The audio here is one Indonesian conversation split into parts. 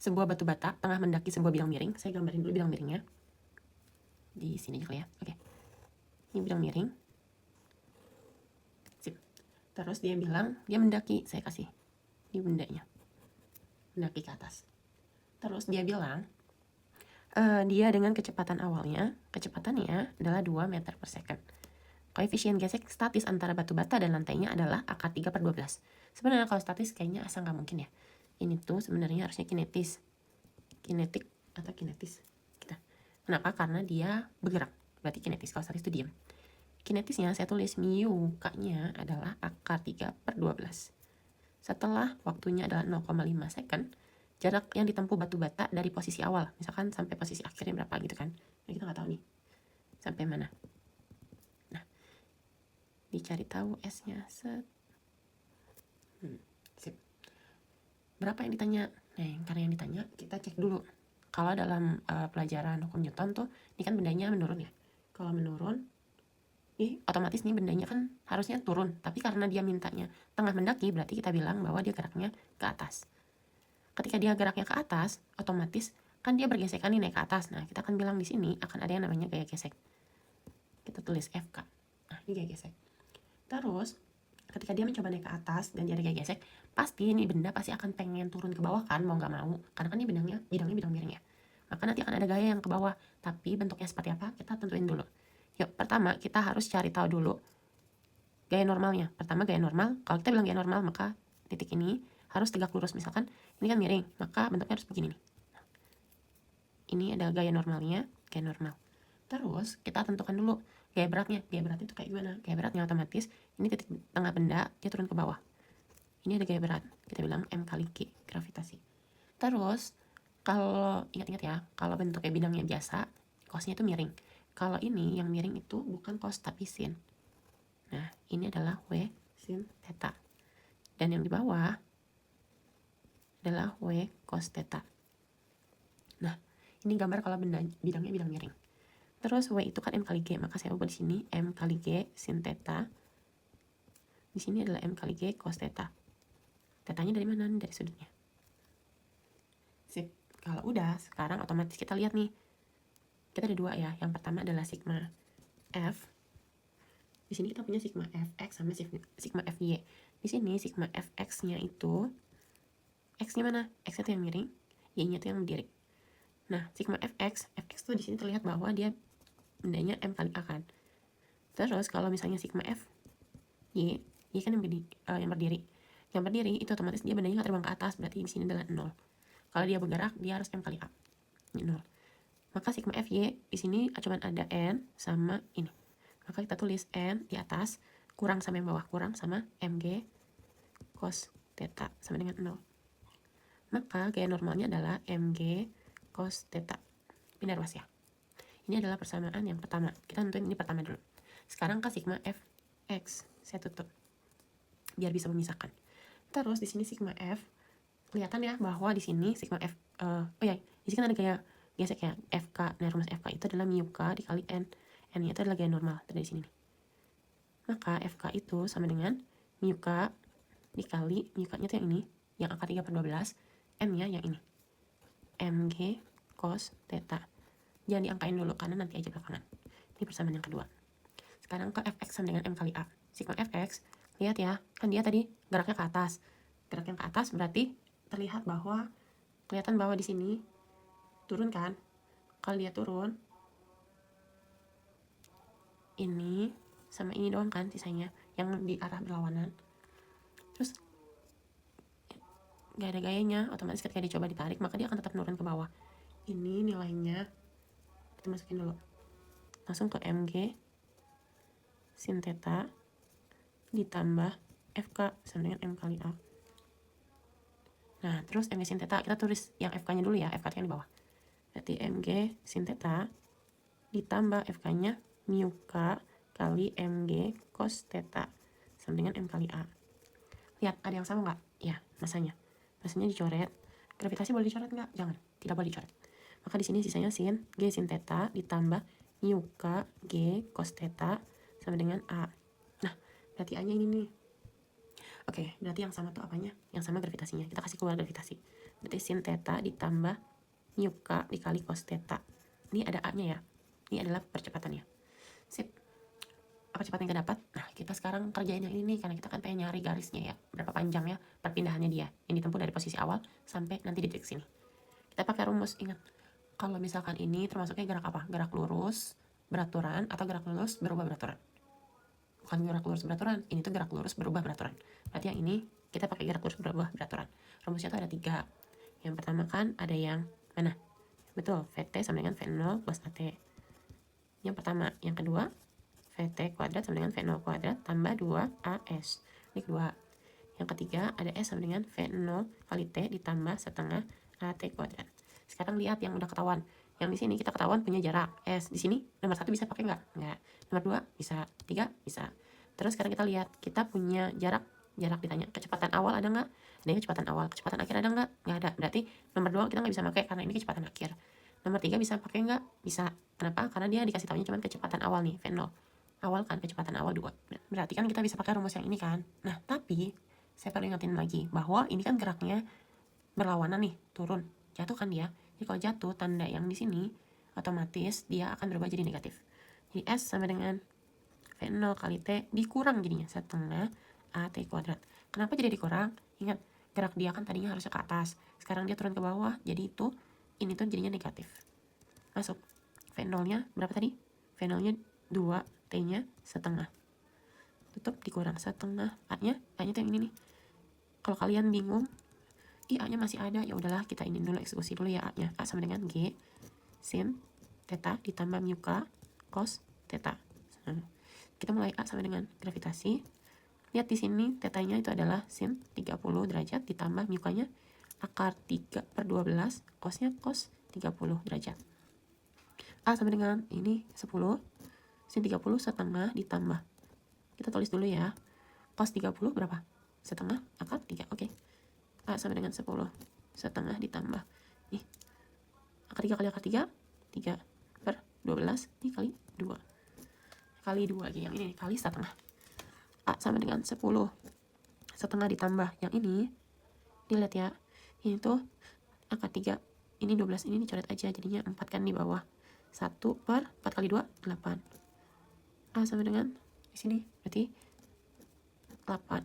sebuah batu bata tengah mendaki sebuah bidang miring. Saya gambarin dulu bidang miringnya. Di sini juga ya. Oke. Ini bidang miring. Sip. Terus dia bilang, dia mendaki. Saya kasih di bendanya. Mendaki ke atas. Terus dia bilang, dia dengan kecepatan awalnya, kecepatannya adalah 2 meter per second. Koefisien gesek statis antara batu bata dan lantainya adalah akar 3/12. Sebenarnya kalau statis kayaknya asa nggak mungkin ya. Ini tuh sebenarnya harusnya kinetis. Kinetik atau kinetis. Kita. Kenapa? Karena dia bergerak. Berarti kinetis. Kalau statis itu diam. Kinetisnya saya tulis mu K-nya adalah akar 3/12. Setelah waktunya adalah 0,5 second, jarak yang ditempuh batu bata dari posisi awal, misalkan sampai posisi akhirnya berapa gitu kan. Nah, kita nggak tahu nih. Sampai mana. Nah, dicari tahu S-nya. Sip. Berapa yang ditanya? Nah, karena yang ditanya, kita cek dulu. Kalau dalam pelajaran hukum Newton tuh, ini kan bendanya menurun ya. Kalau menurun, otomatis nih bendanya kan harusnya turun. Tapi karena dia mintanya tengah mendaki, berarti kita bilang bahwa dia geraknya ke atas. Ketika dia geraknya ke atas, otomatis kan dia bergesekan nih naik ke atas. Nah, kita akan bilang di sini akan ada yang namanya gaya gesek. Kita tulis FK. Nah, ini gaya gesek. Terus, ketika dia mencoba naik ke atas dan dia ada gaya gesek, pasti nih benda pasti akan pengen turun ke bawah kan, mau nggak mau. Karena kan ini bidangnya bidang miring ya. Maka nanti akan ada gaya yang ke bawah. Tapi bentuknya seperti apa, kita tentuin dulu. Yuk, pertama kita harus cari tahu dulu gaya normalnya. Pertama gaya normal. Kalau kita bilang gaya normal, maka titik ini harus tegak lurus. Misalkan ini kan miring, maka bentuknya harus begini nih. Ini adalah gaya normalnya, gaya normal. Terus kita tentukan dulu gaya beratnya. Gaya beratnya itu kayak gimana? Gaya beratnya otomatis ini titik tengah benda, dia turun ke bawah. Ini ada gaya berat. Kita bilang M kali G, gravitasi. Terus kalau ingat-ingat ya, kalau bentuknya bidangnya biasa, cosnya itu miring. Kalau ini yang miring itu bukan cos tapi sin. Nah, ini adalah W sin theta. Dan yang di bawah adalah W cos theta. Nah, ini gambar kalau bidangnya bidang miring. Terus W itu kan M kali G, maka saya ubah di sini M kali G sin theta. Di sini adalah M kali G cos theta. Tetanya dari mana? Dari sudutnya. Sip. Kalau udah, sekarang otomatis kita lihat nih. Kita ada 2 ya. Yang pertama adalah sigma F. Di sini kita punya sigma Fx sama sigma Fy. Di sini sigma Fx-nya itu X-nya mana? X itu yang miring, Y-nya itu yang berdiri. Nah, sigma Fx tuh di sini terlihat bahwa dia bendanya M kali A kan. Terus kalau misalnya sigma F Y kan yang berdiri. Yang berdiri itu otomatis dia bendanya nggak terbang ke atas, berarti di sini adalah 0. Kalau dia bergerak, dia harus M kali A. Ini 0. Maka sigma Fy di sini cuma ada N sama ini. Maka kita tulis N di atas kurang sama yang bawah, kurang sama Mg cos theta sama dengan 0. Maka gaya normalnya adalah Mg cos theta. Pindah ruas ya. Ini adalah persamaan yang pertama. Kita tentuin ini pertama dulu. Sekarang ke sigma Fx. Saya tutup biar bisa memisahkan. Terus di sini sigma F kelihatan ya bahwa di sini sigma F di sini kan ada gaya gesek ya, FK. Nah, rumus FK itu adalah mu K dikali N. N-nya itu adalah gaya normal dari sini nih. Maka FK itu sama dengan mu K dikali mu K-nya itu yang ini, yang akar 3/12, M-nya yang ini. Mg cos theta. Jangan diangkain dulu karena nanti aja belakangan. Ini persamaan yang kedua. Sekarang ke Fx sama dengan M kali A. Sigma Fx, lihat ya, kan dia tadi geraknya ke atas. Gerak yang ke atas berarti terlihat bahwa kelihatan bahwa di sini turun kan. Kalau dia turun, ini sama ini doang kan sisanya yang di arah berlawanan. Terus gak ada gayanya, otomatis ketika dicoba ditarik maka dia akan tetap menurun ke bawah. Ini nilainya kita masukin dulu langsung ke Mg sin theta ditambah Fk sama dengan M kali A. Nah, terus Mg sin theta kita tulis yang Fk-nya dulu ya, Fk yang di bawah. Berarti Mg sin theta ditambah Fk-nya mu K kali Mg cos theta sama dengan M kali A. Lihat, ada yang sama nggak? Ya, masanya dicoret. Gravitasi boleh dicoret nggak? Jangan, tidak boleh dicoret. Maka di sini sisanya sin G sin theta ditambah mu K G cos theta sama dengan A. Nah, berarti A-nya ini nih. Oke, berarti yang sama tuh apanya? Yang sama gravitasinya. Kita kasih keluar gravitasi. berarti sin theta ditambah mu K dikali cos theta. Ini ada A-nya ya, ini adalah percepatannya. Sip, apa cepatnya nggak dapat? Nah, kita sekarang kerjain yang ini nih, karena kita kan pengen nyari garisnya ya, berapa panjang ya perpindahannya dia, yang ditempuh dari posisi awal sampai nanti di titik sini. Kita pakai rumus, ingat, kalau misalkan ini termasuknya gerak apa? Gerak lurus beraturan atau gerak lurus berubah beraturan? Bukan gerak lurus beraturan, ini tuh gerak lurus berubah beraturan. Berarti yang ini kita pakai gerak lurus berubah beraturan. Rumusnya tuh ada 3. Yang pertama kan ada yang mana? Betul, VT sama dengan V0 plus AT. Yang pertama. Yang kedua, VT kuadrat sama dengan V0 kuadrat tambah 2AS. Ini kedua. Yang ketiga, ada S sama dengan V0 kali T ditambah setengah AT kuadrat. Sekarang lihat yang udah ketahuan. Yang di sini kita ketahuan punya jarak S. Di sini nomor 1 bisa pakai nggak? Nggak. Nomor 2 bisa. 3 bisa. Terus sekarang kita lihat, kita punya jarak ditanya. Kecepatan awal ada nggak? Adanya kecepatan awal. Kecepatan akhir ada nggak? Nggak ada. Berarti nomor 2 kita nggak bisa pakai karena ini kecepatan akhir. Nomor 3 bisa pakai nggak? Bisa. Kenapa? Karena dia dikasih tahunya cuma kecepatan awal nih, V0. Awal kan, kecepatan awal 2. Berarti kan kita bisa pakai rumus yang ini kan. Nah, tapi saya perlu ingetin lagi bahwa ini kan geraknya berlawanan nih, turun. Jatuh kan dia. Jadi kalau jatuh, tanda yang di sini otomatis dia akan berubah jadi negatif. Jadi S sama dengan V0 kali T dikurang jadinya setengah AT kuadrat. Kenapa jadi dikurang? Ingat, gerak dia kan tadinya harusnya ke atas. Sekarang dia turun ke bawah, jadi itu ini tuh jadinya negatif. Masuk. V0-nya berapa tadi? V0-nya 2, T-nya setengah. Tutup, dikurang setengah. A-nya tuh yang ini nih. Kalau kalian bingung, A-nya masih ada, ya udahlah kita ini dulu, eksekusi dulu ya A-nya. A sama dengan G sin theta ditambah mu K cos theta. Kita mulai A sama dengan gravitasi. Lihat di sini tetanya itu adalah sin 30 derajat ditambah mu K-nya akar 3/12, cosnya cos 30 derajat. A sama dengan ini 10, sin 30 setengah ditambah, kita tulis dulu ya, cos 30 berapa? Setengah akar 3, oke. A sama dengan 10 setengah ditambah, nih, akar 3 kali akar 3, 3/12, ini kali 2. Kali 2 aja, yang ini kali setengah. A sama dengan 10 setengah ditambah, yang ini, dilihat ya, ini tuh akar 3, ini 12, ini dicoret aja, jadinya 4 kan di bawah. 1/4 kali 2, 8. A sama dengan, di sini, berarti 8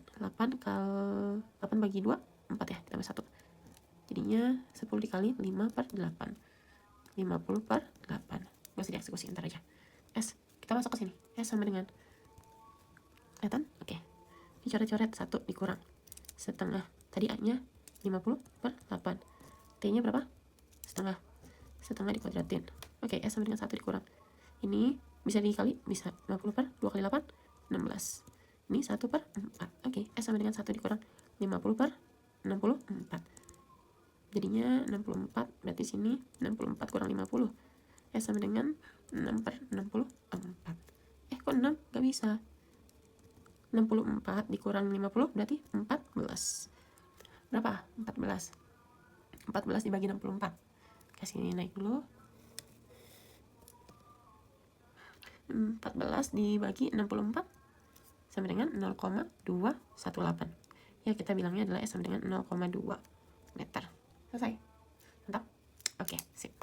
bagi 2, 4 ya, ditambah 1. Jadinya 10 dikali 5/8. 50/8. Gak usah dieksekusi, ntar aja. S, kita masuk ke sini. S sama dengan, kelihatan? Oke. Dicoret-coret, 1 dikurang setengah. Tadi A-nya 50/8. T-nya berapa? Setengah. Setengah dikuadratin. Oke, S sama dengan 1 dikurang. Ini bisa dikali, bisa 50/2 kali 8, 16. Ini 1/4. Oke, S sama dengan 1 dikurang 50/64. Jadinya 64, berarti sini 64 kurang 50. S sama dengan 6/64. Kok 6? Gak bisa. 64 dikurang 50 berarti 14. Berapa? 14. 14 dibagi 64. Kasih ini naik dulu. 14 dibagi 64 sama dengan 0,218. Ya, kita bilangnya adalah S sama dengan 0,2 meter. Selesai. Mantap. Oke, sip.